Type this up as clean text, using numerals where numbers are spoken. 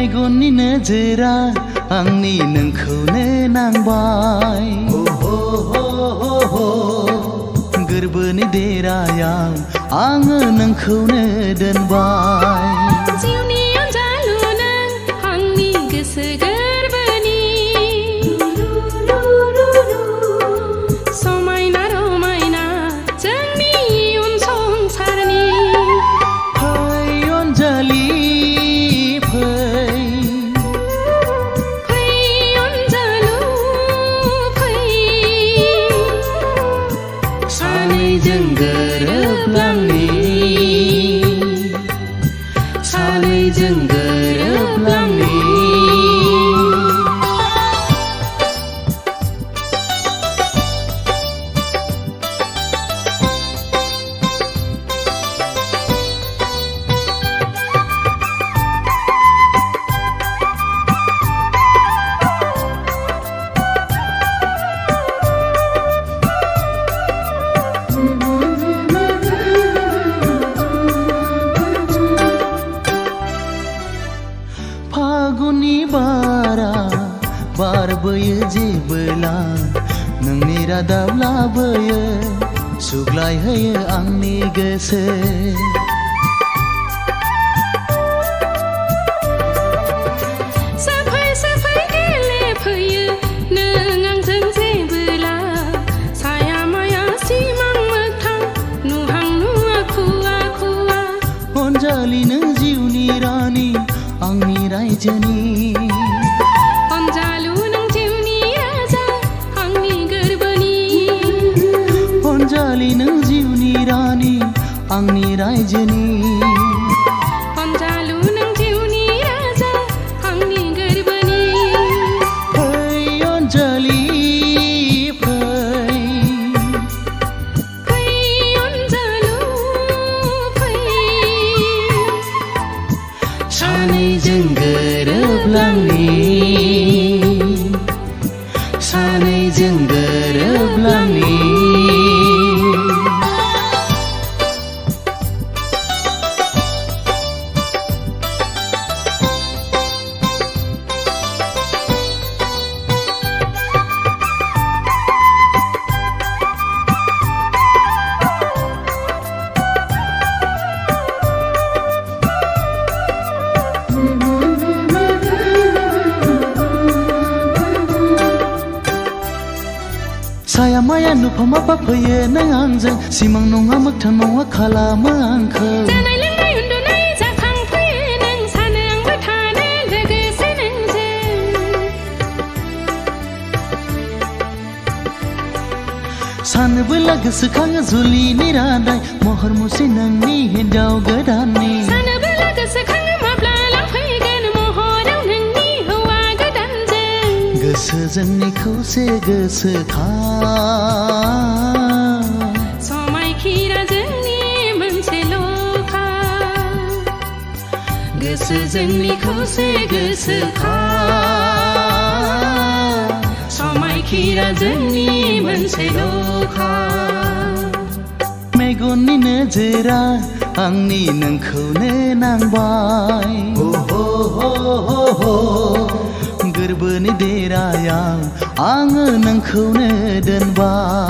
मेगननि नोजोरा आंनि नोंखौनो नांबाय गोरबोनि देरायाव आङो नोंखौनो दोनबाय जिउनि अनजालु नों आंनि गोसो गोरबोनि समायना रमायना जोंनि इयुन संसारनि फै अनजालि सानैजों गोरोबलांनि सानैजों गोरोबलांनि फागुननि बारा बारबोयो जेबोला नोंनि रादाब लाबोयो सुग्लायहोयो आंनि गोसो साफै साफै गेलेफैयो नों आंजों जेबोला साया माया सिमां मोगथां नुहां नुवा खुवा खुवा अनजालि नों जिउनि रानि आंनि रायजोनि अनजालु नों जिउनि राजा आंनि गोरबोनि अनजालि नों जिउनि रानि आंनि रायजोनि अनजालु नों जिउनि राजा आंनि गोरबोनि फै अनजालि फै अनजालु फै सानैजों गोरोबलांनि सानैजों गोरोबलांनि साया माया नुफामा फैयो नों आंजों सिमां नङा मोगथां नङा खालामो आंखौ जानाय लोंनाय उन्दुनाय जाखांफैयो नों सानो आंबो थानो लोगोसे नोंजों सानबोला गोसोखाङो जुलिनि रादाय महर मुस्रि नोंनि हिन्जाव गोदाननि सानबोला गोसोखाङो माब्ला लांफैगोन महराव नोंनि हौवा गोदानजों गोसो जोंनि खौसे गोसोखां समायखिरा जोंनि मोनसेल'खा गोसो जोंनि खौसे गोसोखां समायखिरा जोंनि मोनसेल'खा मेगननि नोजोरा आंनि नोंखौनो नांबाय गोरबोनि देरायाव आङो नोंखौनो दोनबाय